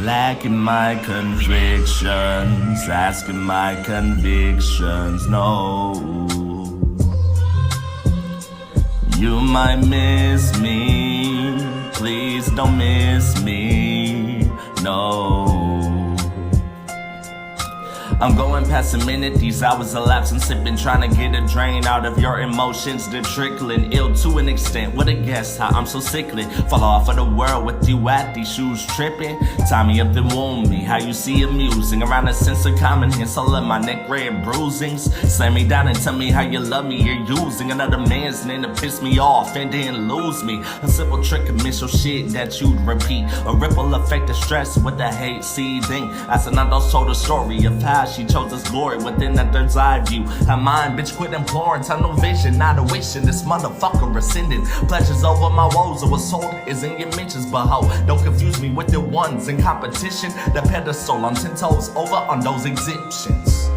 lacking my convictions, asking my convictions. No, you might miss me, please don't miss me. No, I'm going past a minute, these hours elapsing, sipping, trying to get a drain out of your emotions. They're trickling, ill to an extent. What a guess, how I'm so sickly. Fall off of the world with you at these shoes tripping. Tie me up and wound me, how you see amusing. Around a sense of common hints, all of my neck red bruisings. Slam me down and tell me how you love me. You're using another man's name to piss me off and then lose me. A simple trick of miss your shit that you'd repeat. A ripple effect of stress with the hate seething. Asinados told a story of how she chose us glory within that third's eye view. Her mind, bitch, quit imploring, tunnel vision, not a wishing. This motherfucker ascended. Pleasures over my woes, or what's sold is in your mentions. But ho, don't confuse me with the ones in competition. The pedestal on 10 toes over on those exemptions.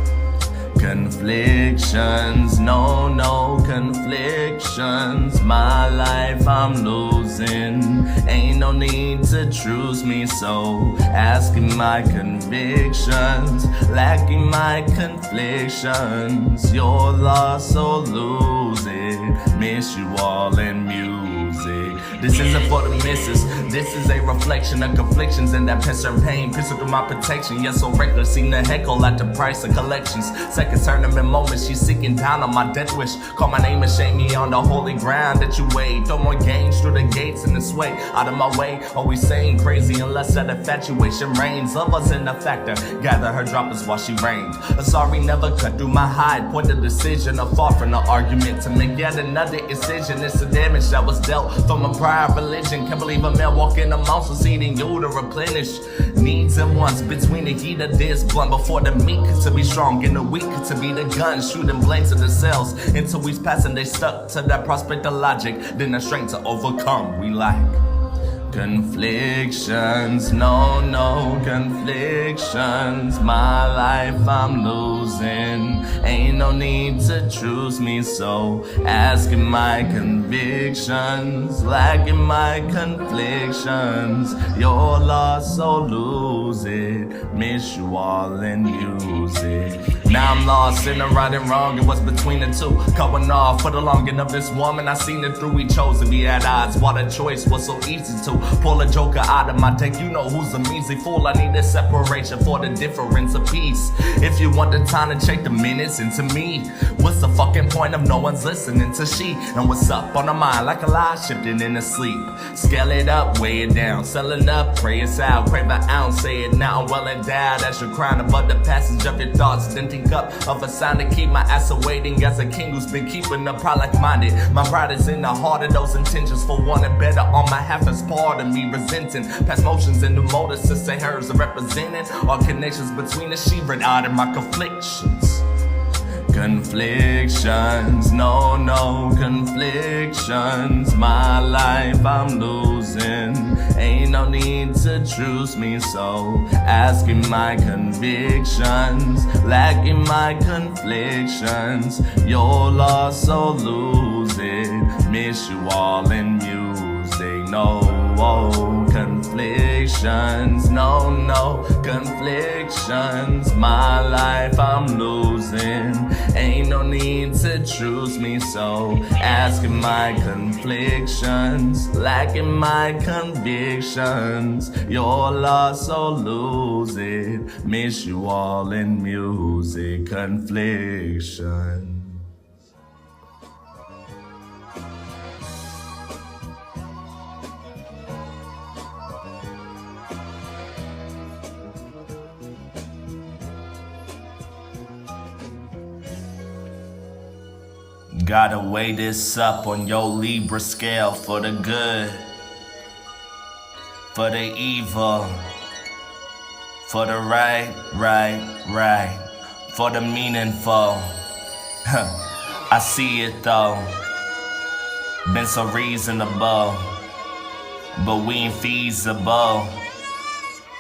Conflictions, no conflictions. My life I'm losing. Ain't no need to choose me, so asking my convictions, lacking my conflictions. You're lost, so lose it. Miss you all in music. This isn't for the misses. This is a reflection of conflictions and that piss and pain. Pissing through my protection. Yes, so reckless. Seen the heckle at the price of collections. Seconds tournament moments. She's seeking down on my death wish. Call my name and shame me on the holy ground that you weigh. Throw more gains through the gates in this way. Out of my way. Always saying crazy unless that infatuation reigns. Love us in a factor. Gather her droplets while she rains. A sorry never cut through my hide. Point the decision of far from the argument to make yet another incision. It's the damage that was dealt from a prior religion. Can't believe a man walking amongst us eating you to replenish needs and wants between the heat of this blunt. Before the meek to be strong and the weak to be the gun. Shooting blanks at the cells until we's passing. They stuck to that prospect of logic. Then the strength to overcome we like. Conflictions, no conflictions. My life I'm losing. Ain't no need to choose me, so asking my convictions, lacking my conflictions. You're lost, so lose it. Miss you all in music. Now I'm lost in the right and wrong and what's between the two. Going off for the longing of this woman. I seen it through, we chose to be at odds. What a choice was so easy to pull a joker out of my deck. You know who's a measly fool. I need a separation for the difference of peace. If you want the time to check the minutes into me, what's the fucking point of no one's listening to she? And what's up on the mind like a lie shifting in the sleep. Scale it up, weigh it down, selling up, pray it's out, crave an ounce, say it now, I'm well endowed. As you're crying above the passage of your thoughts, then think up of a sign to keep my ass awaiting. As a king who's been keeping the pride like minded. My pride is in the heart of those intentions for wanting better on my half as part of me resenting past motions and new motives to say hers are representing all connections between the she and out of my conflictions. Conflictions, no conflictions. My life I'm losing. Ain't no need to choose me, so asking my convictions, lacking my conflictions. You're lost, so lose it. Miss you all in music. No conflictions, no conflictions. My life I'm losing. Ain't no need to choose me, so asking my conflictions, lacking my convictions. You're lost, so lose it. Miss you all in music. Confliction. Gotta weigh this up on your Libra scale for the good, for the evil, for the right, for the meaningful. I see it though, been so reasonable, but we ain't feasible.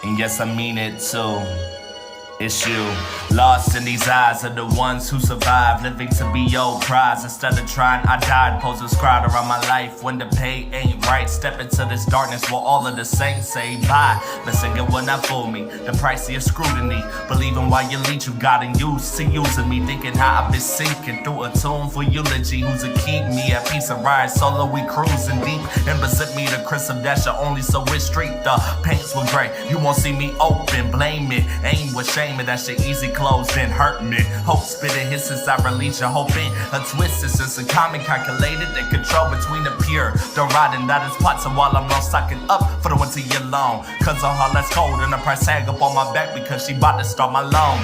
And yes, I mean it too. It's you, lost in these eyes of the ones who survive, living to be your prize. Instead of trying, I died, posing scried around my life. When the pay ain't right, step into this darkness where all of the saints say bye. But singing will not fool me, the price of scrutiny. Believing while you lead, you gotten used to using me. Thinking how I've been sinking through a tune for eulogy. Who's to keep me at peace and ride solo, we cruising deep. And present me the crisp dash of only so it's street. The paints were gray, you won't see me open, blame it. Aim with shame. That shit easy closed and hurt me. Hope spitting his since I release your hope in a twist. It's just a common calculated and control between the pure. The riding that is pots and while I'm lost, stocking up for the winter year long. Cause of her less cold and the price tag up on my back because she bout to start my loan.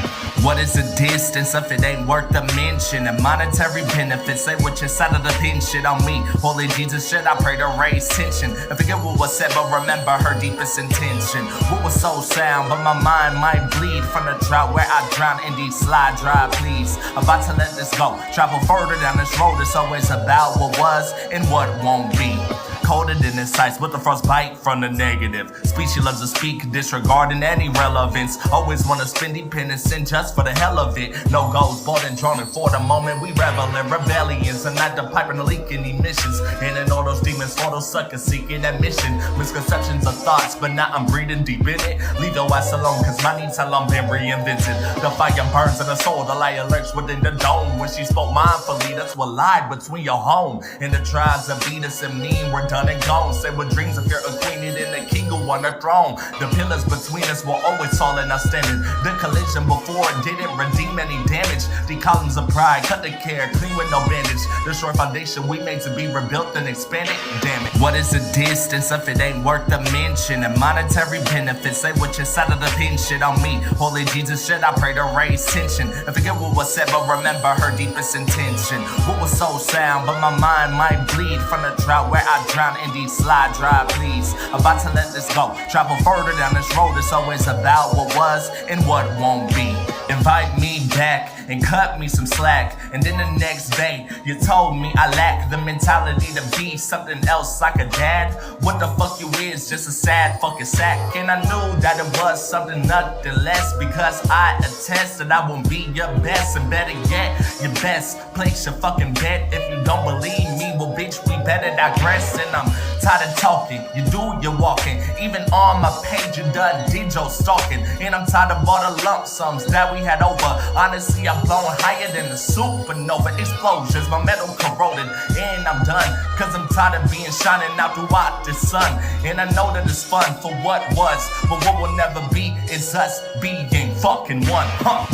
What is the distance if it ain't worth the mention? And monetary benefits, say what your side of the pin shit on me. Holy Jesus shit, I pray to raise tension. I forget what was said, but remember her deepest intention. What was so sound, but my mind might bleed from the drought where I drown in these slide dry, please. About to let this go, travel further down this road. It's always about what was and what won't be. Colder than insights with the frostbite from the negative. Speech she loves to speak, disregarding any relevance. Always wanna spend dependence and just for the hell of it. No goals, bought and drawn, and for the moment we revel in rebellions and not the pipe and the leaking emissions. And in all those demons, for those suckers seeking admission. Misconceptions of thoughts, but now I'm breathing deep in it. Leave your ass alone, cause my needs have long been reinvented. The fire burns in the soul, the light lurks within the dome. When she spoke mindfully, that's what lied between your home and the tribes that beat us and mean we're done and gone. Say with dreams if you're acquainted in the king who won the throne. The pillars between us were always tall and outstanding. The collision before didn't redeem any damage. The columns of pride, cut the care, clean with no bandage. The short foundation we made to be rebuilt and expanded. Damn it. What is the distance if it ain't worth the mention? And monetary benefits, say what your side of the pin shit on me. Holy Jesus shit, I pray to raise tension. I forget what was said, but remember her deepest intention. What was so sound, but my mind might bleed from the drought where I drown in these slide dry, please. About to let this go, travel further down this road. It's always about what was and what won't be. Invite me back and cut me some slack. And then the next day, you told me I lack the mentality to be something else like a dad. What the fuck you is, just a sad fucking sack. And I knew that it was something nothing less, because I attest that I won't be your best. And better yet, your best, place your fucking bet. If you don't believe me, well bitch, we better digress. And I'm tired of talking, you do your walking. Even on my page, you done did your stalking. And I'm tired of all the lump sums that we had over. Honestly, I'm blowing higher than the supernova explosions. My metal corroded and I'm done, cause I'm tired of being shining out throughout the sun. And I know that it's fun for what was, but what will never be is us being fucking one.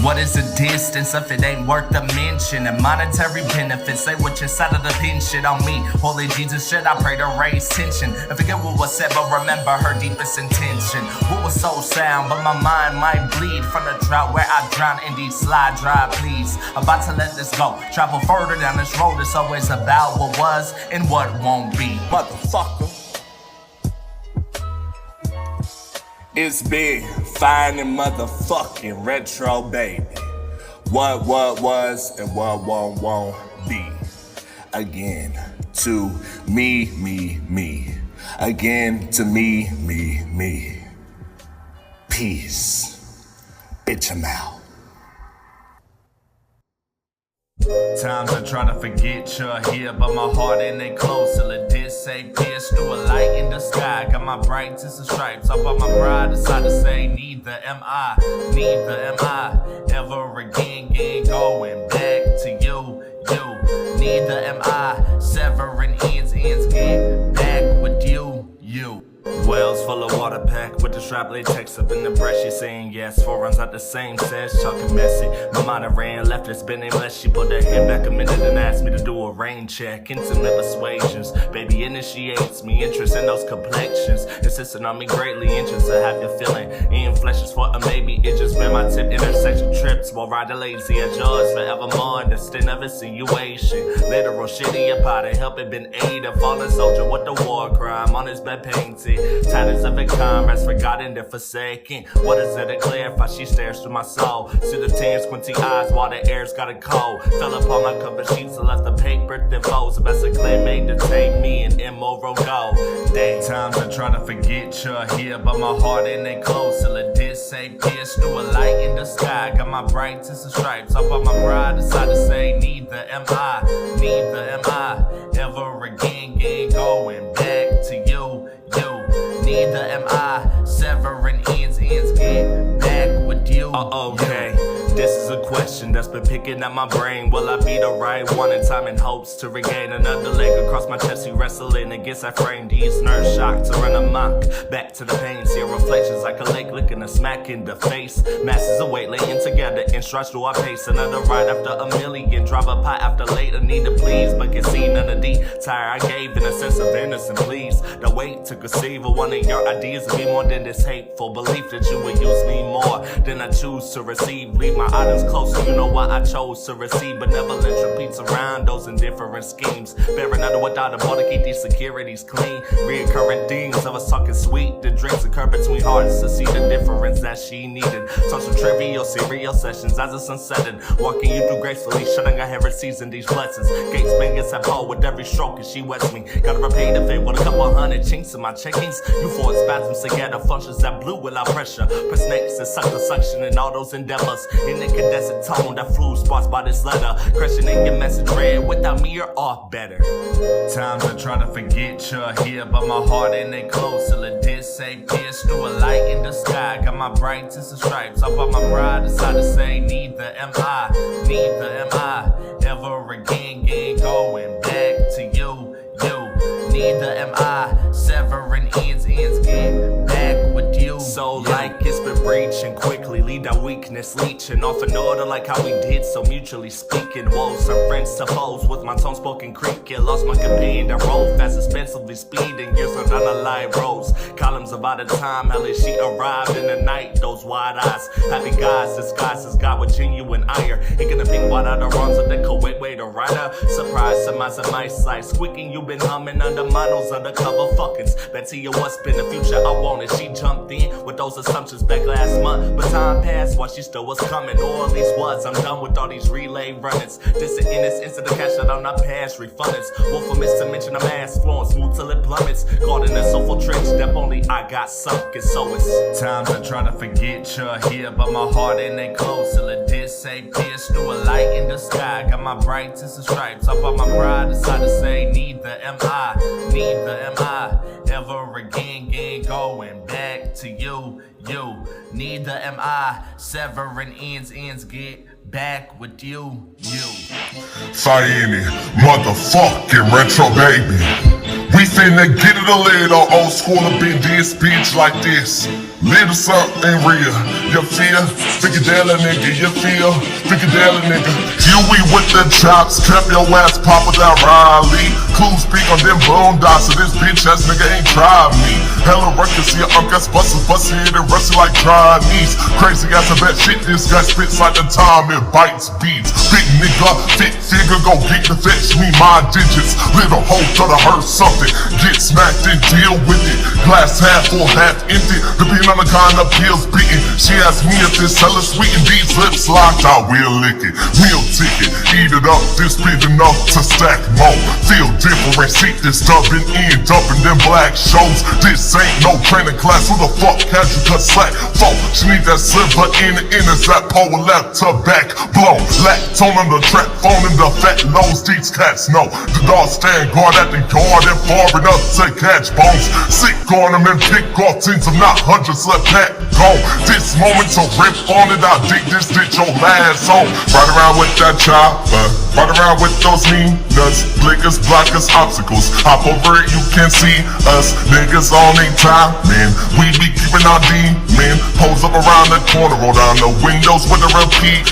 What is the distance if it ain't worth the mention? And monetary benefits, say what your side of the pin shit on me. Holy Jesus shit, I pray to raise tension. I forget what was said, but remember her deepest intention. What was so sound, but my mind might bleed from the drought where I drown in these slide dry, please. About to let this go, travel further down this road. It's always about what was and what won't be. Motherfucker. It's big, fine and motherfucking retro, baby. What was and what won't be. Again to me. Again to me. Peace. Bitch, I'm out. Times I try to forget you're here, but my heart ain't that close till it disappears through a light in the sky. Got my brightest of stripes up on my pride. Decide to say neither am I ever again going back to you. Neither am I severing ends get back with you. Wells full of water packed with the strap latex up in the breast. She's saying yes, 4 runs out the same says talking messy. My mind ran left, it's been aimless. She put her head back a minute and asked me to do a rain check. Intimate persuasions, baby initiates me. Interest in those complexions, insisting on me greatly. Interested, have you feeling in flesh for a maybe. It just been my tip. Intersection trips while riding lazy as yours forevermore. The stint of insinuation, literal shitty apart. Help it been aid. A fallen soldier with the war crime on his bed painted. mercy. Titles of a comrades forgotten and forsaken. What is it to clarify? She stares through my soul. See the tears, squinty eyes while the air's got a cold. Fell upon my cover sheets and left the paper thin folds. The best of clay made to take me an immoral goal. Daytimes I try to forget you're here, but my heart ain't that close. Till it disappears through a light in the sky. Got my brightest of stripes up on my pride. Decided to say neither am I, neither am I. Ever again, going back to you. Neither am I. Severing ends, get back with you. Okay. This is a question that's been picking at my brain. Will I be the right one in time in hopes to regain another leg across my chest? You wrestling against that frame. These nerves shocked to run amok. Back to the pain. See reflections like a lake looking a smack in the face. Masses of weight laying together in strides through our pace. Another ride after a million. Drive a pie after later. Need to please, but can see none of the tire I gave in a sense of innocence. Please, the weight to conceive of one of your ideas to be more than this hateful belief that you would use me more than I choose to receive. Leave my items closer, you know why I chose to receive. Benevolence repeats around those indifferent schemes. Bearing under without a ball to keep these securities clean. Reoccurring themes of us talking sweet. The drinks occur between hearts to see the difference that she needed. Social trivial, serial sessions as the sun setting. Walking you through gracefully, shutting our hair and seizing these blessings. Gates banging at pole with every stroke as she wets me. Gotta repay the favor with a couple hundred chinks in my checkings. You forward spasms together, functions that blew without pressure. Press next and suck the suction in all those endeavors. In incandescent tone that flew sparks by this letter. Crashing in your message read without me you're off better. Times I try to forget you're here, but my heart ain't that close. Till it disappears through a light in the sky. Got my brightest of stripes up on my pride. Decided to say neither am I, neither am I. Ever again, going back to you. Neither am I. Severing ends, get back with you. So like it's been breaching quickly, lead our weakness leeching off in order like how we did so mutually speaking. Woes some friends to foes with my tone spoken creaking. Lost my companion that rolled fast, expensively speeding. Years on down the live roads, columns about a time. Hell she arrived in the night, those wide eyes. Happy guys disguised as God with genuine ire. Ain't gonna pink white out the runs of the Kuwait way to write her. Surprise, surmise of my sight. Squeaking, you been humming under models undercover fuckings. Bet to you what's been the future I wanted. She jumped in with those assumptions back last month, but time passed while she still was coming, or at least was. I'm done with all these relay runnings. This is in this instant, the cash out on our past refundings. Wolfamiss to mention a mass flowing smooth till it plummets. Caught in a soulful trench depth only I got sunk, and so it's times I try to forget you're here, but my heart ain't that close. Till it disappears through a light in the sky. Got my brightest of stripes up on my pride. Decided to say neither am I, neither am I. Ever again, going back to you. Neither am I. Severing ends, get back with you. Sayini, motherfucking retro baby. We finna get it a little old school up in this bitch like this. Little something real, you feel? Ficadella nigga, you feel? Ficadella nigga. Huey with the chops, kept your ass pop without Riley. Clue speak on them boondocks, so this bitch ass nigga ain't tried me. Hella records, see your uncle's bustin' it and rustin' like Chinese. Crazy ass I bet shit, this guy spits like the time it bites beats. Big nigga, fit figure, go get to fetch me my digits. Little hoe try to hurt something, get smacked and deal with it. Glass half full, half empty, depending on the kind of pills beating. She asked me if this hella sweet and these lips locked, I will lick it. Meal ticket, eat it up, this big enough to stack more. Feel different, seat this stubborn end up in them black shows. This ain't no training class, who the fuck had you cut slack? Folk, she need that sliver in the inners, that pole left her back blown. Lactone on the track phone and the fat nose, these cats know. The dog stand guard at the yard and far enough to catch bones. Sick on them and pick off teams of not hundreds left that go. This moment to rip on it, I dig this ditch your last home. Ride around with that chopper, ride around with those mean nuts. Blickers, blockers, obstacles, hop over it, you can see us. Niggas on their time, man. We be keeping our demon. Pose up around the corner, roll down the windows with a repeat.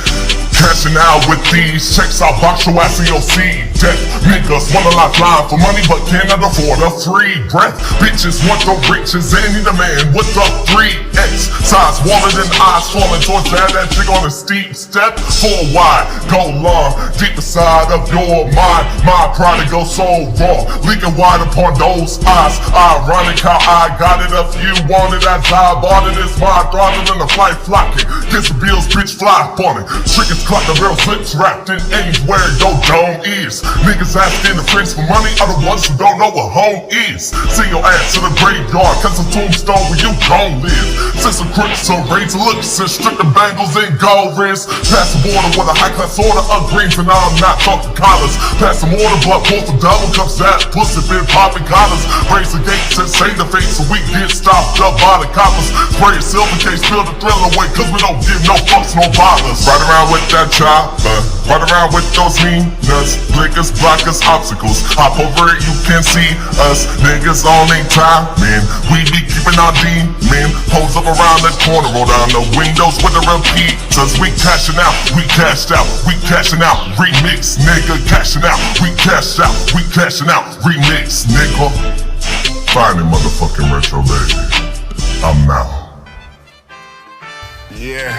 cashing out with these checks. I'll box your ass in your seed. Death niggas want a lifeline for money but cannot afford a free breath. Bitches want the riches and need a man with the 3X size. Water than eyes falling towards that chick on a steep step. 4 wide, go long, deep inside of your mind. My pride goes so raw, leaking wide upon those eyes. Ironic how I got it. If you wanted that job, bought it. It's my throttle and the flight flocking. Get the bills, bitch, fly up on it. Triggers clock, the real slips wrapped in age where your dome is. Niggas asking the friends for money are the ones who don't know what home is. Send your ass to the graveyard, cause a tombstone where you gon' live. Send some crooks to razor looks and strip the bangles and gold wrists. Pass the border with a high class order of greens and I'm not talking collars. Pass some order, but both the double cups that pussy been popping collars. Raise the gates and say the face so we get stopped up by the coppers. Spray a silver case, fill the thrill away, cause we don't give no fucks, no bothers. Ride around with that chopper, ride around with those mean nuts, blickers, blockers, obstacles. Hop over it, you can see us. Niggas on they time, man. We be keeping our demon. Pose up around the corner, roll down the windows with the repeaters. We cashing out, we cashed out, we cashing out. Remix, nigga, cashing out, we cashed out, we cashing out. Remix, nigga. Find it, motherfucking retro, baby. I'm out. Yeah.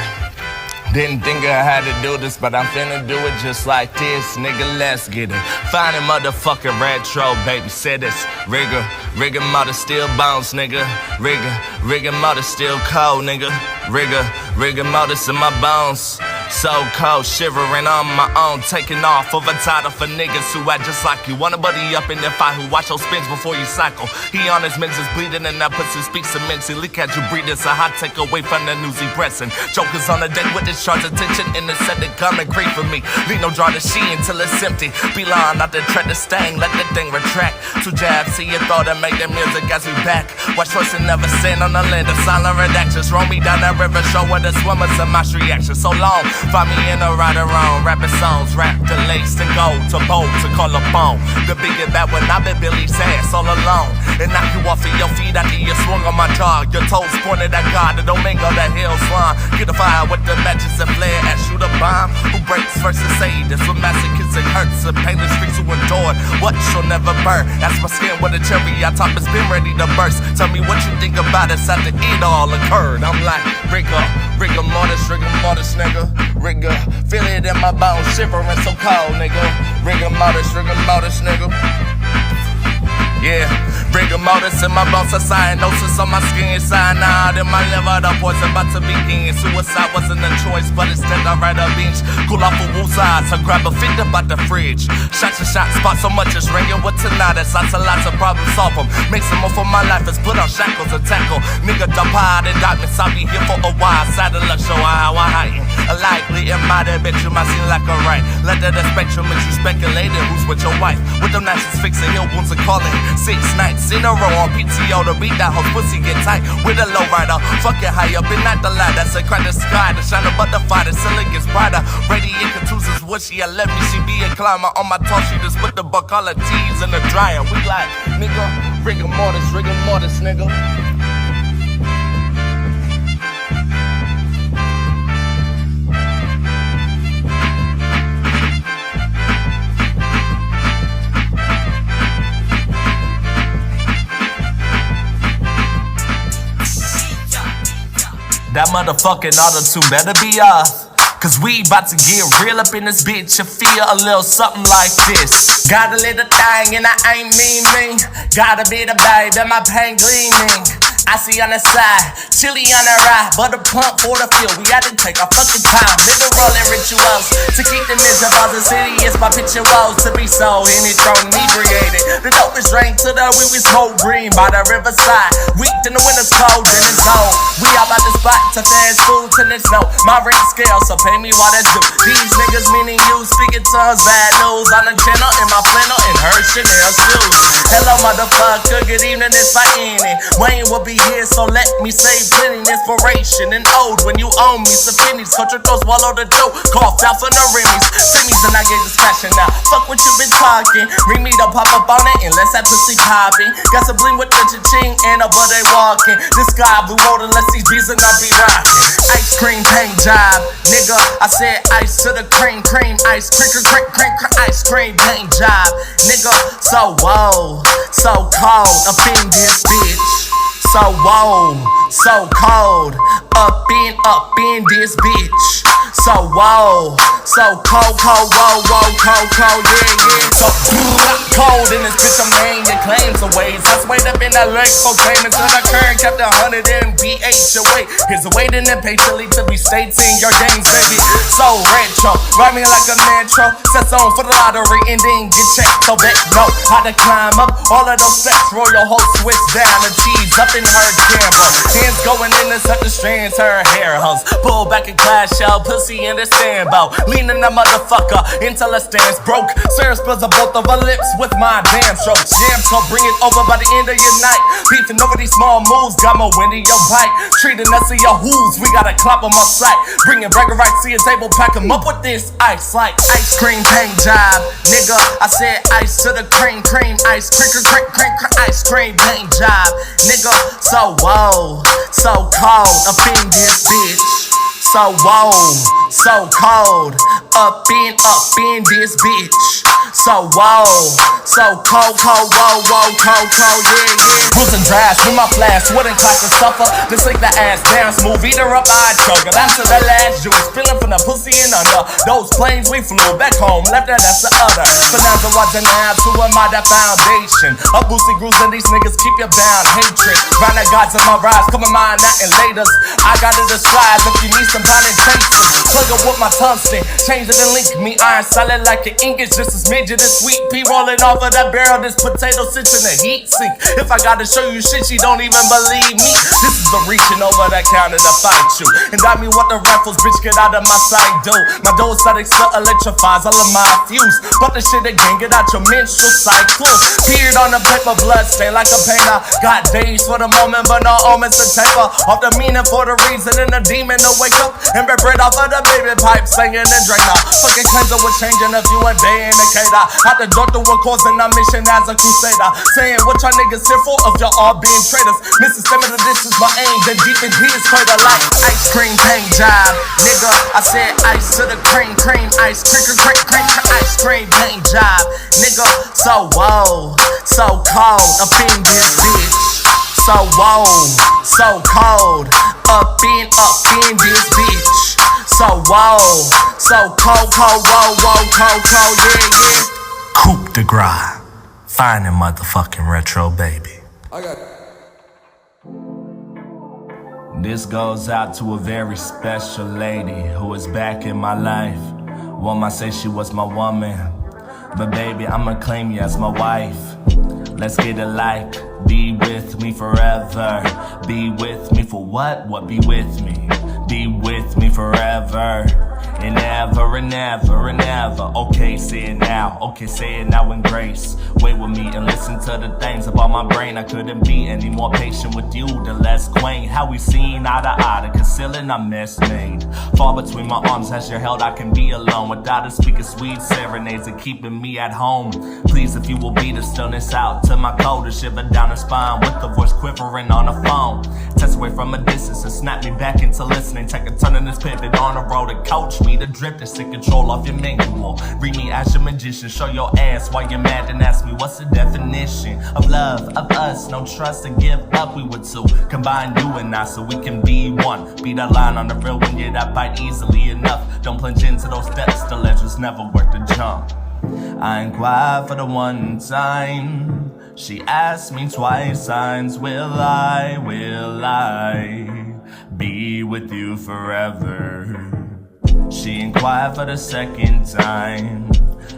Didn't think I had to do this, but I'm finna do it just like this. Nigga, let's get it. Find a motherfucking retro, baby. Said this. Rigger mother still bounce, nigga. Rigger mother still cold, nigga. Rigger mother's in my bones. So cold, shivering on my own, taking off of a title for niggas who act just like you. Wanna buddy up in the fight, who watch your spins before you cycle. He on his meds is bleeding and that pussy speaks immensely. Look at you breathe, it's a hot take away from the news he pressing. Jokers on the deck with his charge attention in the set that come and creep for me. Leave no draw to she until it's empty. Be lying out the tread the stain, let the thing retract. 2 jabs to your throat and make the music as we back. Watch choice and never stand on the land of silent redactions. Roll me down that river, show where the swimmers and my reaction. So long. Find me in a right around, rapping songs, rap to lace and gold to bold to call a phone. The bigger that when I've been Billy's ass all alone. And knock you off of your feet after you swung on my jaw. Your toes pointed at God, the domingo, that hell's line. Get a fire with the matches and flare and shoot a bomb. Who breaks versus say this with masochists and hurts and painless streets who endured what shall never burn. That's my skin with a cherry, I top has been ready to burst. Tell me what you think about us after it all occurred. I'm like, rigor mortis, nigga. Rigor, feel it in my bones, shivering so cold, nigga. Rigor mortis, nigga. Yeah, rigor mortis in my bones, a cyanosis on my skin, cyanide in my liver, the poison about to begin. Suicide wasn't a choice, but instead I ride a bench. Cool off of wool's eyes, I grab a fit about the fridge. Shots and shots, spot so much it's ringing with tonight. It's lots of problems solve them. Make some more for my life, it's put on shackles and tackle. Nigga, dump hard indictments, I'll be here for a while. Saddle up, show how I heighten. Likely it might have bet you might seem like a right. Let that spectrum makes you speculating who's with your wife. With them nights fixing your wounds and calling. 6 nights in a row on PTO to beat that whole pussy get tight with a low rider. Fuck it high up in night the light. That's a crack the sky. The shine a butterfly. The ceiling gets brighter. Radiate contuses what she let me. She be a climber on my toe. She just put the buck all the T's in the dryer. We like, nigga, rigor mortis, nigga. That motherfucking auto-tune better be off. Cause we bout to get real up in this bitch and feel a little something like this. Got a little thing and I ain't mean. Got a bit of babe and my pain gleaming. I see on the side, chili on the ride, but a pump for the field. We had to take our fucking time. Literal and rituals to keep the miserables. The city is my picture walls to be so in it, thrown inebriated. The dopest drink to the we was cold green by the riverside. Weak in the winter's cold and it's cold. We all about the spot to fast food till it's no. My rent scale, so pay me what I do. These niggas meaning you, speaking tongues, bad news on the channel in my flannel and her Chanel shoes. Hello motherfucker, good evening, it's my Annie. Wayne will be here, so let me say plenty inspiration and old when you own me some pennies. Culture goes swallow the dough, cough out for the Remy's. Semis and I gave this passion now. Fuck what you been talking. Ring me to pop up on it and let's have pussy popping. Got some bling with the cha-ching and a butt they walking. This guy blue road and let's these bees and I be rocking. Ice cream paint job, nigga. I said ice to the cream, ice, cream, ice cream paint job, nigga. So whoa, so cold up in this bitch. So whoa, so cold up in this bitch. So whoa, so cold, whoa, cold, yeah. So cold in this bitch, I'm laying your claims away. Just wait up in that leg, cocaine until the current kept 100 MPH away. Here's waiting impatiently to be stating your games, baby. So retro, ride me like a metro. Sets on for the lottery and then get checked. So bet no how to climb up all of those steps. Royal whole switch down the cheese up in her camera. Hands going in and such the strands, her hair hose. Pull back a glass shell, pussy in the standbow. Leaning that motherfucker until her stance broke. Sarah spills of both of her lips with my damn stroke. Jam so bring it over by the end of your night. Beefing over these small moves, got my wind in your bite. Treating us to your hooves, we gotta clap them on sight. Bringing bragging rights to your table, pack them up with this ice like ice cream paint job, nigga. I said ice to the cream, ice, cream, ice cream paint job, nigga. So whoa, so cold up in this bitch. So whoa, so cold up in this bitch. So whoa, so cold, whoa, cold, yeah. Cruising drives with my flash, wouldn't class to suffer. Just lick the ass down, smooth, eat her up, I'd choke her. That's the last juice, spilling from the pussy and under. Those planes we flew back home, left that's the other. So now I'm watching now to my that foundation. A boosty grooves and these niggas keep you bound, hatred. Round the gods of my rise, come in mine, not in laters. I got a disguise if you need some violent chasers. Plug up with my tungsten, change it and link me. Iron solid like an ink, it's just as major this sweet pea rolling off of that barrel. This potato sits in the heat sink. If I gotta show you shit, she don't even believe me. This is the reaching over that counter to fight you. And I mean what the rifles, bitch, get out of my sight, do. My dose static still electrifies all of my fuse. But the shit again, get out your menstrual cycle. Peered on the paper, blood stain like a painter. Got days for the moment, but no omens to taper. Off the meaning for the reason, and the demon to wake up. And be bread off of the baby pipe, singing and drainer. Fucking cleanser with changing a few a day indicator. Out the door through a cause and a mission as a crusader. Saying what y'all niggas here for if y'all all being traitors. Mrs. Stamina, this is my aim. Then deep in his crater like ice cream paint job, nigga. I said ice to the cream, ice, cream, ice cream paint job, nigga. So whoa, so cold up in this bitch. So whoa, so cold up in this bitch. So whoa, so cold, whoa, cold, yeah. Coup de grace, finding motherfucking retro baby. I got This goes out to a very special lady who is back in my life. One might say she was my woman, but baby, I'ma claim you as my wife. Let's get it like, be with me forever. Be with me for what? What be with me? Be with me forever. And ever and ever and ever. Okay, say it now. Okay, say it now in grace. Wait with me and listen to the things about my brain. I couldn't be any more patient with you, the less quaint. How we seen eye to eye, the concealing I mismade. Fall between my arms as you're held, I can be alone. Without a speaking sweet serenades and keeping me at home. Please, if you will be the stillness out to my cold, shiver down her spine with the voice quivering on the phone. Test away from a distance and snap me back into listening. Take a turn in this pivot on the road and coach me. The drift is take control off your manual. Read me as your magician, show your ass while you're mad and ask me what's the definition of love, of us, no trust to give up. We were two, combine you and I so we can be one. Be that line on the real one, yeah, that bite easily enough. Don't plunge into those steps, the ledger's never worth the jump. I inquired for the one time. She asked me twice, signs, will I be with you forever? She inquired for the second time.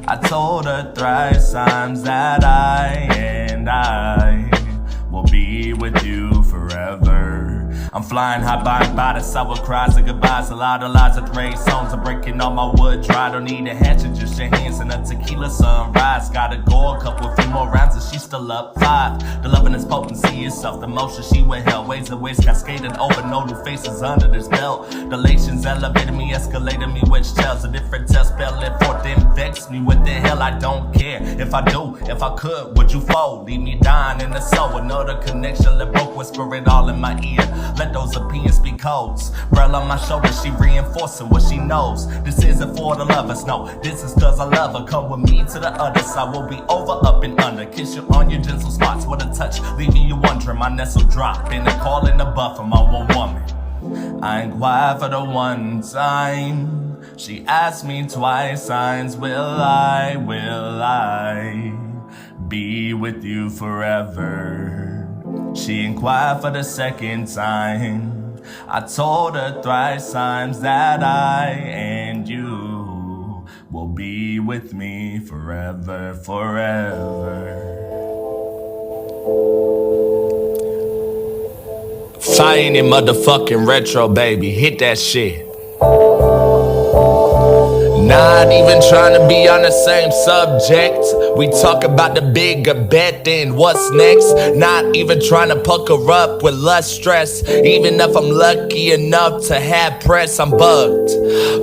I told her thrice times that I will be with you forever. I'm flying high by the sour cries of goodbyes. A lot of lies that rain songs are breaking all my wood dry. Don't need a hatchet, just your hands in a tequila sunrise. Gotta go a couple, few more rounds and she's still up 5. The loving is potency itself, the motion she went hell. Ways and ways cascaded over, no new faces under this belt. Delations elevated me, escalated me, which tells a different tell. Spell it forth and vex me, what the hell, I don't care. If I do, if I could, would you fold? Leave me dying in the soul, another connection that broke, whisper it all in my ear. let those opinions be codes. Girl on my shoulder, she reinforcing what she knows. This isn't for the lovers, no, this is cause I love her. Come with me to the other side, we'll be over, up and under. Kiss you on your gentle spots with a touch, leaving you wondering. My nestle drop in the call in the buff from my one woman. I inquired for the one time. She asked me twice, signs, will I be with you forever? She inquired for the second time. I told her thrice times that I and you will be with me forever, forever. Fire in your motherfucking retro, baby. Hit that shit. Not even trying to be on the same subject. We talk about the bigger bet, then what's next? Not even trying to pucker up with less stress. Even if I'm lucky enough to have press, I'm bugged.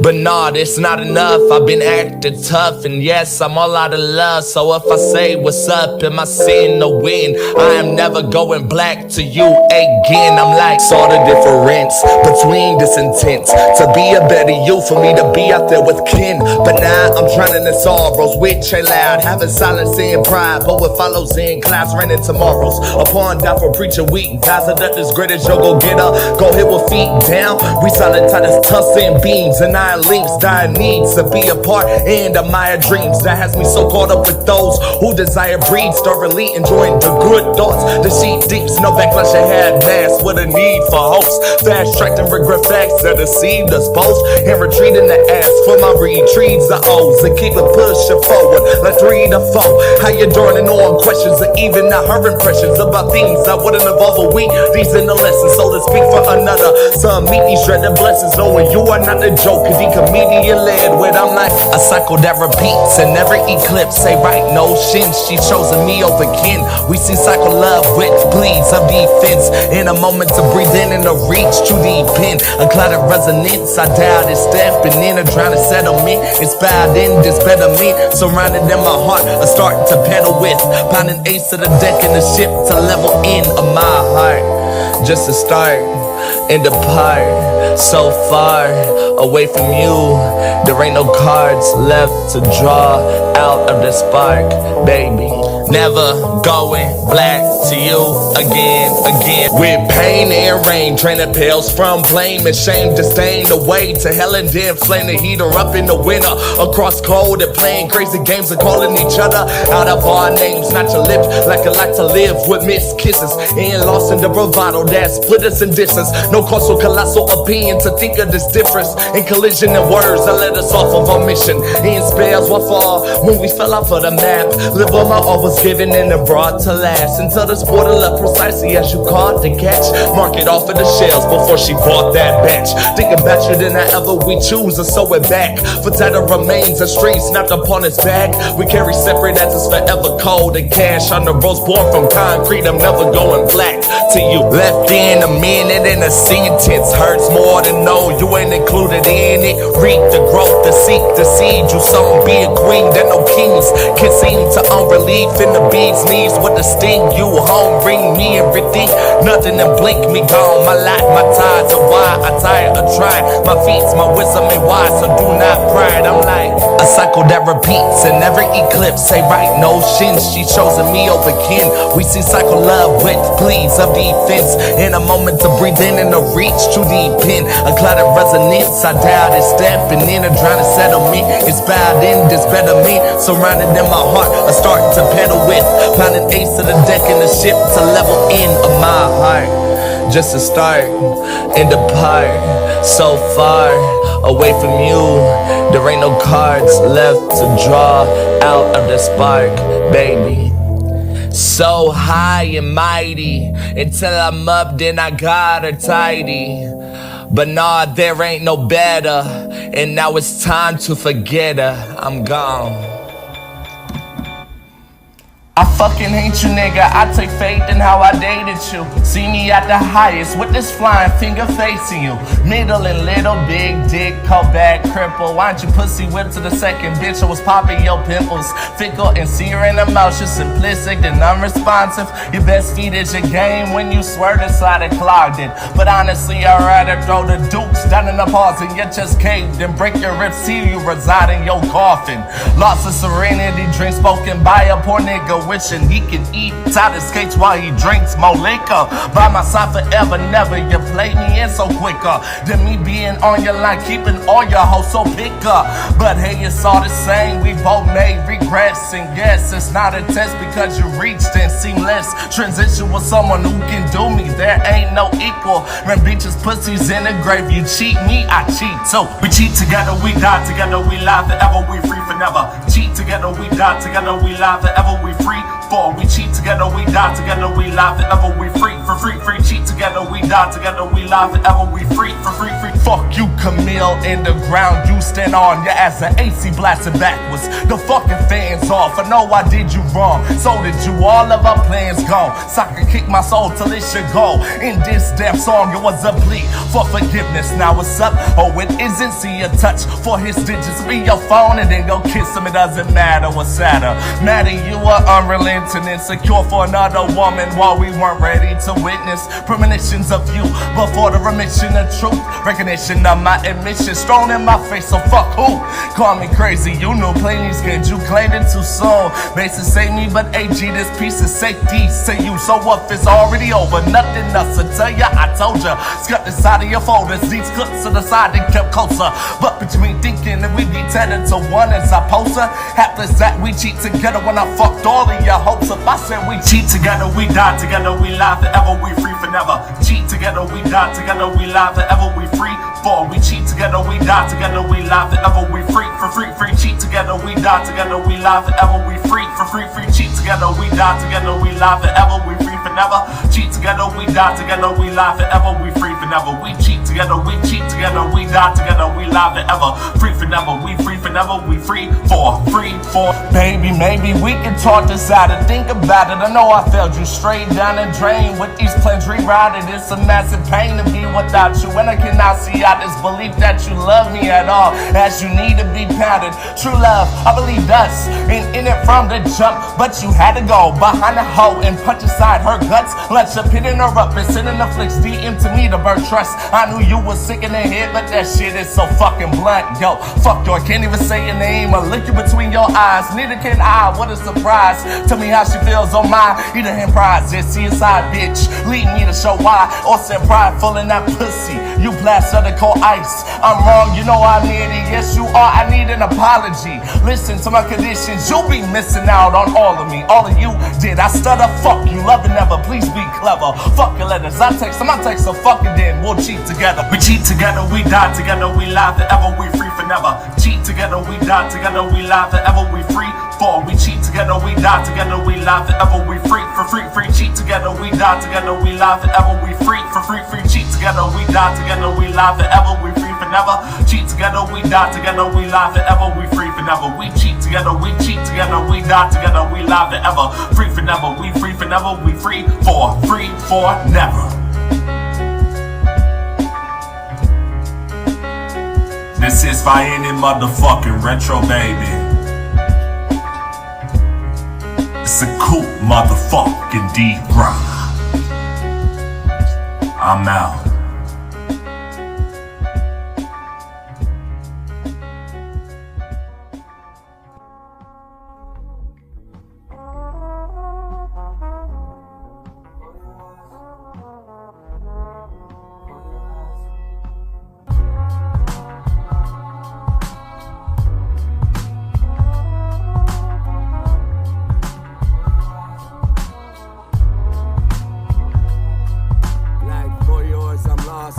But nah, it's not enough. I've been acting tough, and yes, I'm all out of love. So if I say what's up, am I seeing the win? I am never going black to you again. I'm like, saw the difference between this intent to be a better you, for me to be out there with kin. But now I'm drowning in sorrows, which ain't loud, having silence and pride, but what follows in clouds raining tomorrows. Upon down for preacher weak, guys are that as great as your go-getter. Go hit with feet down, we silent tight as tungsten beams, and iron links that needs to be a part in the Maya dreams that has me so caught up with those who desire breed, thoroughly enjoying the good thoughts. The sheet deeps, no backlash I had mass with a need for hopes. Fast tracked and regret facts that deceived us both, and retreat in the ass for my retreats the O's and keep it pushing forward like 3 to 4. How you joining on questions and even not her impressions about things that wouldn't involve a week. These in the lessons, so to speak for another. Some meet these dreaded blessings, knowing you are not a joke. The comedian led with I'm like a cycle that repeats in every eclipse. Say right notions, she chosen me over kin. We see cycle love with bleeds of defense. In a moment to breathe in and to reach too deep in a cloud of resonance. I doubt it's stepping in a drowning settlement. Inspired in this betterment, surrounded in my heart, I start to pedal with, pounding ace to the deck in the ship to level in of my heart. Just to start and depart, so far away from you, there ain't no cards left to draw out of the spark, baby. Never going black to you again. With pain and rain, draining pills from blame and shame, disdain the way to hell and then flame the heater up in the winter. Across cold and playing crazy games and calling each other out of our names. Not your lips like I like to live with missed kisses and lost in the bravado that split us in distance. No causal colossal opinion to think of this difference. In collision and words that let us off of our mission. In spells what fall when we fell off of the map. Live on my all was given and it brought to last until this border left precisely as you caught the catch. Mark it off of the shells before she bought that batch. Think about you than ever we choose to sew it back. For tighter remains a string snapped upon its back. We carry separate as it's forever cold and cash on the roads born from concrete. I'm never going black to you. Left in a minute and a sentence hurts more than know you ain't included in it. Reap the growth, to seek the seed you sown. Be a queen that no kings can seem to own. Relief in the bee's knees with the sting. You home, bring me everything, nothing and blink me gone. My life, my tides are why I tire of trying. My feet's my wisdom ain't wise, so do not pride. I'm like a cycle that repeats in every eclipse. Say right notions, she chosen me over kin. We see cycle love with pleas of defense. In a moment to breathe in and to reach too deep in a cloud of resonance. I doubt it's stepping in a drowning settlement. It's bowed in this betterment, surrounded in my heart. I start to pedal with, pounding ace to the deck in the ship to level in of my heart. Just to start and depart, so far away from you, there ain't no cards left to draw out of the spark, baby. So high and mighty, until I'm up then I got her tidy. But nah, there ain't no better, and now it's time to forget her. I'm gone. I fucking hate you, nigga. I take faith in how I dated you. See me at the highest with this flying finger facing you. Middle and little, big dick, call back, cripple. Why don't you pussy whip to the second, bitch? I was popping your pimples. Fickle and searing emotions, simplistic and unresponsive. Your best feed is your game when you swear decided clogged it. But honestly, I'd rather throw the dukes down in the paws and you just caved and break your ribs, see you reside in your coffin. Loss of serenity, drink spoken by a poor nigga, wishing he could eat tighter skates while he drinks more liquor. By my side forever, never. You play me in so quicker than me being on your line, keeping all your hoes so picker. But hey, it's all the same. We both made regrets, and yes, it's not a test because you reached and seamless. Transition with someone who can do me. There ain't no equal. When bitches pussies in the grave, you cheat me, I cheat. So we cheat together, we die together, we live forever, we free for never. Cheat together, we die together, we live forever, we free. For we cheat together, we die together, we live forever, we free. For free, free, cheat together, we die together, we live forever, we free. For free, free. Fuck you, Camille, in the ground you stand on. Your ass an AC blasted backwards. The fucking fans off. I know I did you wrong, so did you. All of our plans gone. Soccer kick my soul till it should go. In this damn song, it was a plea for forgiveness. Now what's up? Oh, it isn't. See a touch for his digits. Be your phone and then go kiss him. It doesn't matter what's sadder. Matter you are unrelenting and insecure for another woman while we weren't ready to witness premonitions of you before the remission of truth. Recognition of my admissions thrown in my face, so fuck who? Call me crazy, you knew plain these kids, you claimed it too soon. Bases say me, but AG, this piece of safety say you. So what if it's already over? Nothing else to tell ya, I told ya. Scut the side of your folders, these clips to the side and kept closer. But between thinking that we be tethered to one as I poster, hapless that we cheat together when I fucked all of your hopes up. I said we cheat together, we die together, we live forever, we free for never. Cheat together, we die together, we live forever, we free. For we cheat together, we die together, we live forever, we free. For free, free, cheat together, we die together, we live forever, we free. For free, free, cheat together, we die together, we live forever, we free for never. Cheat together, we die together, we live forever, we free for never. We cheat together, we die together, we live forever, free for never. We free for never, we free for. Baby, maybe we can talk this out and think about it. I know I failed you straight down the drain with these plans rerouted. It's a massive pain to be without you, and I cannot see out this belief that you love me at all, as you need to be pounded. True love, I believed us, and in it from the jump, but you had to go behind the hoe and punch aside her guts. Let your pit in her up and send in the flicks DM to me to burn trust. I knew you was sick in the head, but that shit is so fucking blunt. Yo, fuck you, I can't even say your name or look you between your eyes. Neither can I, what a surprise. Tell me how she feels on mine. Either hand prize, just see inside, bitch. Lead me to show why, or send prideful in that pussy. You blast her to cold ice. I'm wrong, you know I'm needy. Yes, you are, I need an apology. Listen to my conditions, you'll be missing out on all of me. All of you did, I stutter, fuck you, love and never, please be clever. Fuck your letters, I text them, I text so fucking then we'll cheat together. We cheat together, we die together, we live forever, we free for never. Cheat together, we die together, we live forever, we free. For we cheat together, we die together, we live forever, we free. For free, free, cheat together, we die together, we live forever, we free. For free, free, cheat together, we die together, we live forever, we free for never. Cheat together, we die together, we live forever, we free for never. We cheat together, we die together, we live forever, free for never. We free for never, we free for never. This is for any motherfucking retro baby. It's a Coup motherfucking deep grind. I'm out.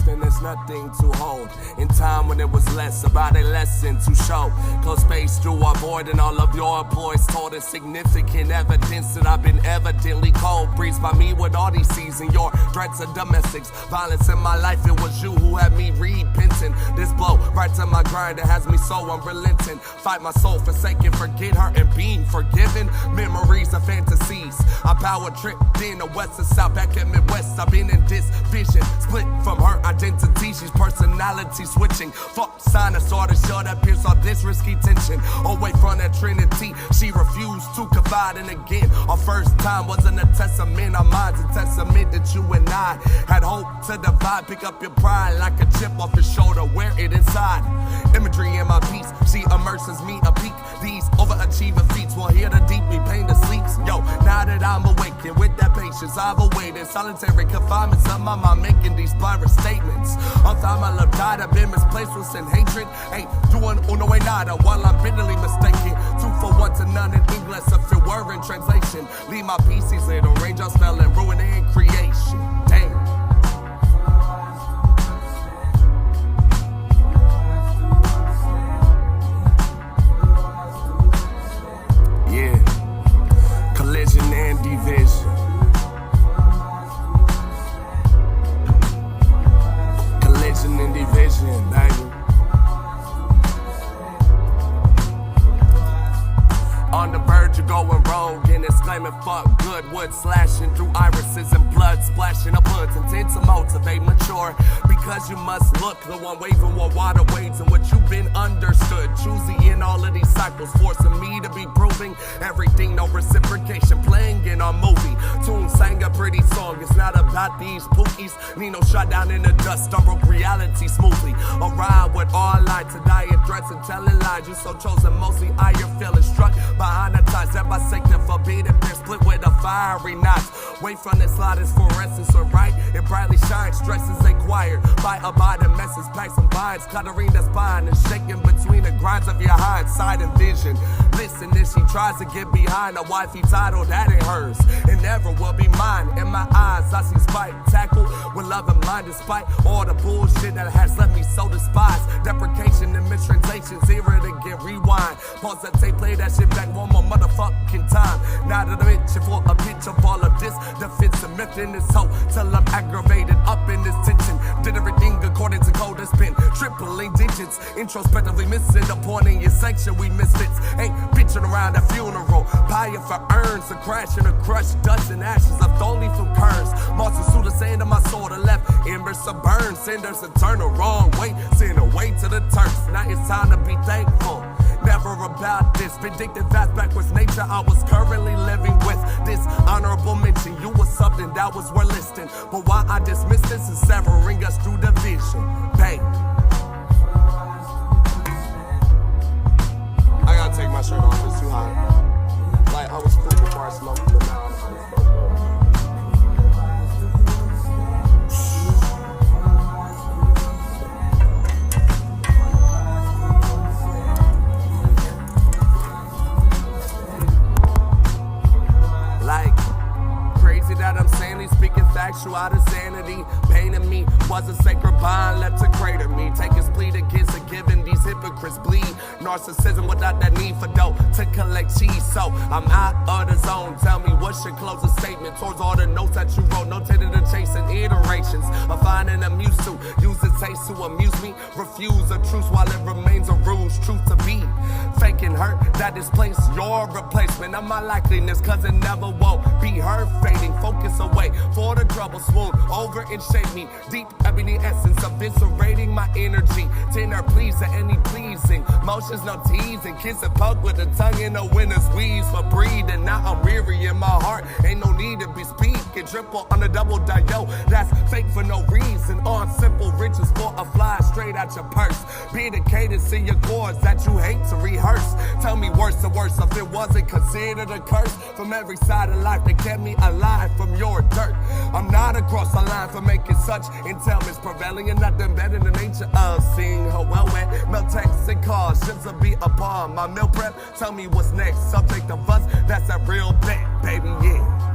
In this was nothing to hold. In time when it was less about a lesson to show. Close space through our void and all of your employees told us significant evidence that I've been evidently cold. Breezed by me with all these seas and your threats of domestics. Violence in my life, it was you who had me repenting. This blow right to my grind that has me so unrelenting. Fight my soul, forsaken, forget her and being forgiven. Memories of fantasies. I power tripped in the west and south, back in Midwest. I've been in this vision, split from her identity. She's personality switching. Fuck sign a sort of shut up, pierce all this risky tension. Away from that Trinity, she refused to confide. And again, our first time wasn't a testament. Our minds a testament that you and I had hope to divide. Pick up your pride like a chip off his shoulder, wear it inside. Imagery in my piece, she immerses me a peak. These overachiever feats will hear the deeply pain that sleeps. Yo, now that I'm awakened with that patience, I've awaited solitary confinements of my mind, making these blurry statements. Unfound my love died, I've been misplaced with sin, hatred. Ain't doing uno way nada while I'm bitterly mistaken. 2 for 1 to none in English, if it were in translation. Leave my pieces, little raindrops fell and ruin in creation. Damn. Collision and division. Collision and division, baby. On the verge of going rogue and exclaiming fuck good. Wood slashing through irises and blood splashing up hoods. Intent to motivate, mature. Because you must look the one waving while water waves in what you've been understood. Choosy in all of these cycles, forcing me to be proving everything, no reciprocation. Playing in our movie. Tune sang a pretty song. It's not about these pookies. Nino shot down in the dust, unbroke reality smoothly. A ride with all light to die in threats and telling lies. You so chosen, mostly iron feeling struck behind the ties that by sake and forbidden. They're split with a fiery knife. Wait from this light is fluorescence, so right? It brightly shines, stress is acquired by abiding messes, packs and binds, cluttering the spine and shaking between the grinds of your hindsight and vision. Listen, if she tries to get behind a wifey title, that ain't hers. It never will be mine. In my eyes, I see spite, tackle with love in mind, despite all the bullshit that has left me so despised. Deprecation and mistranslations, here it again, rewind. Pause that tape, play that shit back one more motherfucking time. Now that I'm itching for a pitch of all of this defensive myth in this hoe, till I'm aggravated up in this tension. Did everything according to code that's been tripling digits. Introspectively missing the point in your section. We misfits ain't bitching around a funeral. Pyre for urns, a crash and a crushed dust and ashes left only from curves. Monsters through the sand of my soul, the left embers to burn. Cinders to turn the wrong way, send away to the turf. Now it's time to be thankful. Never about this vindictive fast backwards nature I was currently living with. This honorable mention, you was something that was worth listening. But why I dismiss this is severing us through division. Bang. I gotta take my shirt off, it's too hot. Like I was cool before I smoked, but now I'm hot as fuck. That I'm sanely speaking factual out of sanity. Pain in me was a sacred bond left to crater me. Take his plea against a given, these hypocrites bleed. Narcissism without that need for dough to collect cheese. So I'm out of the zone. Tell me what's your closing statement towards all the notes that you wrote, notated and chasing iterations of finding amuse to use the taste to amuse me. Refuse a truce while it remains a ruse. Truth to be faking hurt that displace your replacement of my likeliness, cause it never won't be her fading. Focus away for the trouble, swoon over and shape me. Deep ebony essence eviscerating my energy. Tender please to any pleasing motions, no teasing. Kiss and poke with the tongue in the winter's weeds for breathing. Now I'm weary in my heart, ain't no need to be speaking. Triple on the double dial, that's fake for no reason. On simple riches for a fly straight out your purse. Be the cadence in your chords that you hate to rehearse. Tell me worse to worse if it wasn't considered a curse. From every side of life that kept me alive from your dirt. I'm not across the line for making such entailments prevailing and nothing better than the nature of seeing her well wet. Melt tanks and cars, ships will be upon my meal prep. Tell me what's next, subject of us, that's a real bet, baby, yeah.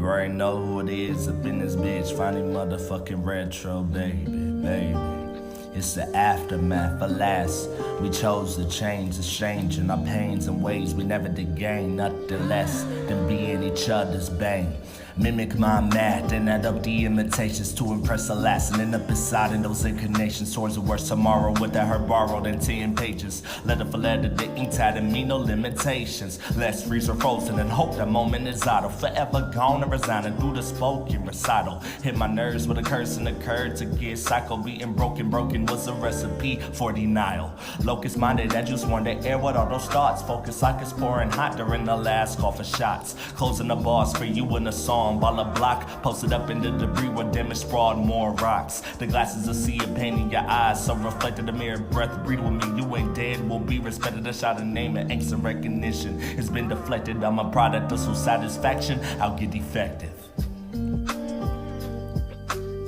You already know who it is up in this bitch. Finding motherfucking retro, baby. It's the aftermath, alas. We chose to change, exchanging our pains in ways we never did gain. Nothing less than being each other's bane. Mimic my math and add up the imitations to impress the last, and end up inside in those incarnations towards a worse tomorrow with that her borrowed in 10 pages. Letter for letter, the ink tied and me no limitations. Let's freeze or frozen and hope that moment is idle. Forever gone and resigning through the spoken recital. Hit my nerves with a curse and occurred to get psycho. Beating broken was a recipe for denial. Locust minded, I just want the air with all those thoughts. Focus like it's pouring hot during the last call for shots. Closing the bars for you in a song. Ball a block, posted up in the debris where damage sprawled more rocks. The glasses will see a pain in your eyes, so reflected the mirror breath. Breathe with me, you ain't dead, will be respected. A shot of name and angst and recognition. It's been deflected, I'm a product of some satisfaction. I'll get effective.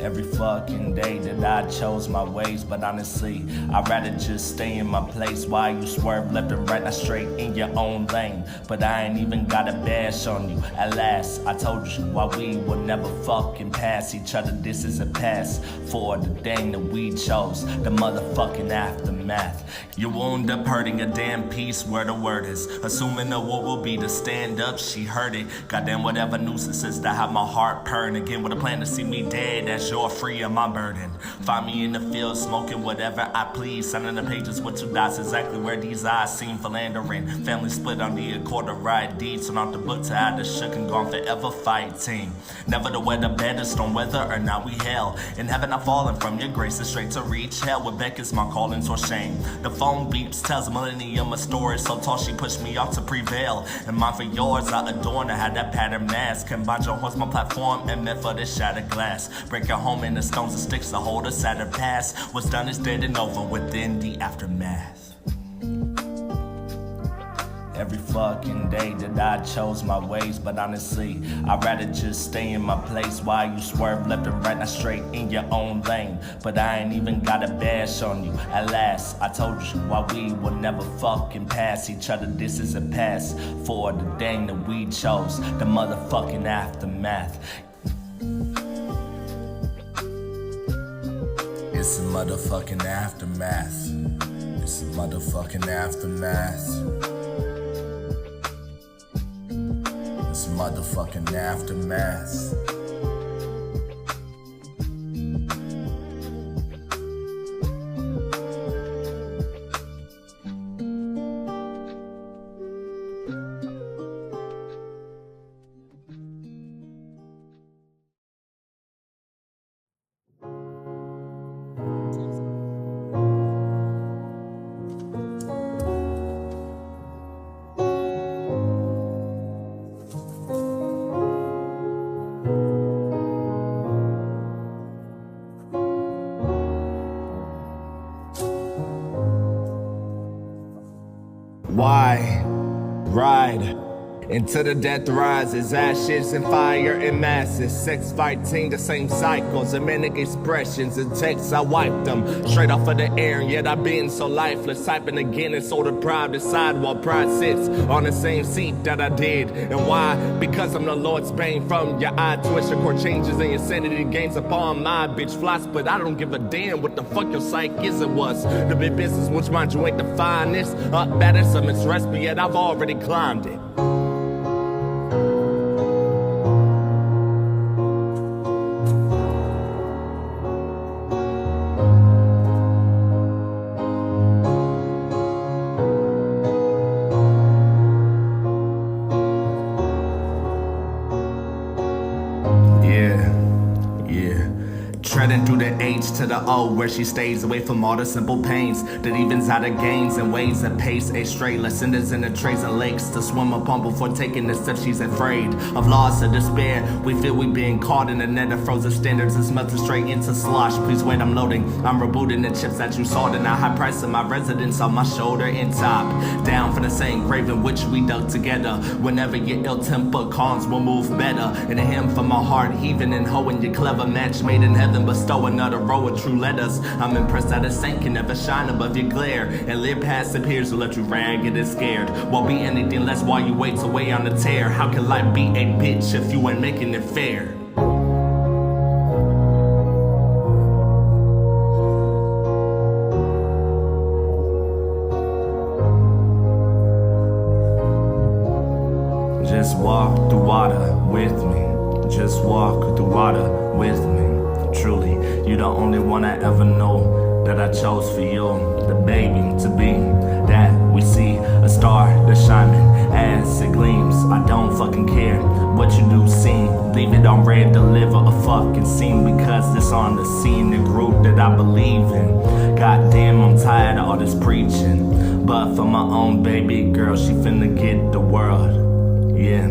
Every fucking day that I chose my ways, but honestly, I'd rather just stay in my place. Why you swerve left and right, not straight in your own lane? But I ain't even got a bash on you. At last, I told you why we will never fucking pass each other. This is a pass for the thing that we chose, the motherfucking aftermath. You wound up hurting a damn piece where the word is. Assuming the what will be to stand up, she heard it. Goddamn whatever nuisance is to have my heart purring again with a plan to see me dead. That's you're free of my burden. Find me in the field smoking whatever I please. Signing the pages with 2 dots exactly where these eyes seem philandering. Family split on the accord of right deeds. So not the book to hide the shook and gone forever fighting. Never to weather better storm weather or now we hell. In heaven I've fallen from your graces straight to reach hell. With Beck is my calling or shame. The phone beeps tells a millennium a story so tall she pushed me off to prevail. And mine for yours I adorn I had that pattern mask. Combine your horse my platform and meant for this shattered glass. Break your home in the stones and sticks to hold us at her past. What's done is dead and over within the aftermath. Every fucking day that I chose my ways, but honestly, I'd rather just stay in my place. Why you swerve left and right, not straight in your own lane? But I ain't even got a bash on you. At last, I told you why we will never fucking pass each other. This is a pass for the thing that we chose, the motherfucking aftermath. It's a motherfucking aftermath. It's a motherfucking aftermath. It's a motherfucking aftermath. Why ride into the death rises, ashes and fire and masses, sex fighting the same cycles and manic expressions and texts. I wiped them straight off of the air, and yet I've been so lifeless. Typing again and so deprived decide while pride sits on the same seat that I did. And why? Because I'm the Lord's bane. From your eye twitch, your core changes and your sanity gains upon my bitch flies. But I don't give a damn what the fuck your psych is or was. The big business, which mind you ain't the finest. Up better, some it's rest, but yet I've already climbed it. Treading through the H to the O, where she stays away from all the simple pains that evens out of gains and ways that pace a straight. Lessons in the trays and lakes to swim upon before taking the step. She's afraid of loss and despair. We feel we being caught in a net of frozen standards and melted straight into slosh. Please wait, I'm loading. I'm rebooting the chips that you sold, and I high price of my residence on my shoulder and top. Down for the same grave in which we dug together. Whenever your ill-tempered calms will move better. And a hymn from my heart, heaving and hoeing your clever match made in heaven. and bestow another row of true letters. I'm impressed that a saint can never shine above your glare and live past the peers who let you ragged and scared. Won't be anything less while you wait away on the tear. How can life be a bitch if you ain't making it fair? Just walk through water with me. Just walk through water with me. Truly, you the only one I ever know that I chose for you, the baby to be. That we see a star that's shining as it gleams. I don't fucking care what you do seem. Leave it on red, deliver a fucking scene, because it's on the scene, the group that I believe in. Goddamn, I'm tired of all this preaching, but for my own baby girl, she finna get the world. Yeah,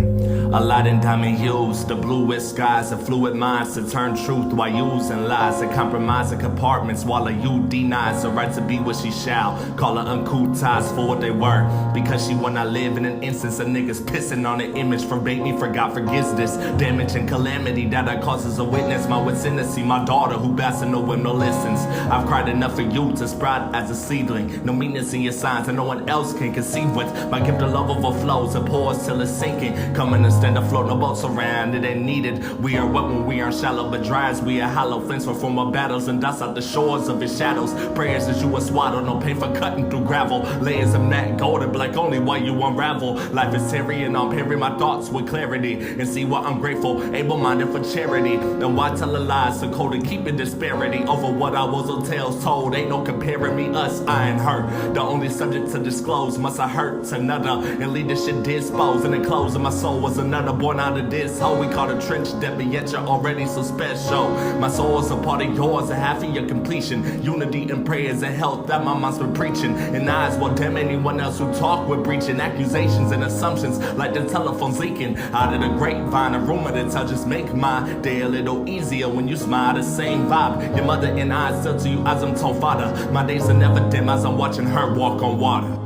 a lot in diamond hues, the bluest skies, and fluid minds to turn truth while using lies and compromising compartments while a you denies the right to be what she shall. Call her uncouth ties for what they were, because she wanna live in an instance of niggas pissing on an image. Forbade me, for God forgives this damage and calamity that I cause as a witness. My wit's in to see my daughter who bats and no one no listens. I've cried enough for you to sprout as a seedling. No meanness in your signs and no one else can conceive with. My gift of love overflows and pours till it's sinking. Coming to stand afloat, no boats around, it ain't needed. We are wet when we aren't shallow, but dry as we are hollow. Flames from our battles and dust out the shores of his shadows. Prayers that you will swaddle, no pain for cutting through gravel. Layers of matte gold and black only while you unravel. Life is teary and I'm pairing my thoughts with clarity. And see why I'm grateful, able-minded for charity. And why tell a lie so cold and keep a disparity over what I was or tales told. Ain't no comparing me, us, I and her. The only subject to disclose, must I hurt another and leave this shit disposed in the clothes of my soul was another born out of this hole we call a trench debt, but yet you're already so special. My soul is a part of yours, a half of your completion. Unity and prayers and health that my mom's been preaching. And I as well damn anyone else who talk with breaching accusations and assumptions like the telephone's leaking out of the grapevine. A rumor that I just make my day a little easier when you smile. The same vibe your mother and I still to you as I'm told father. My days are never dim as I'm watching her walk on water.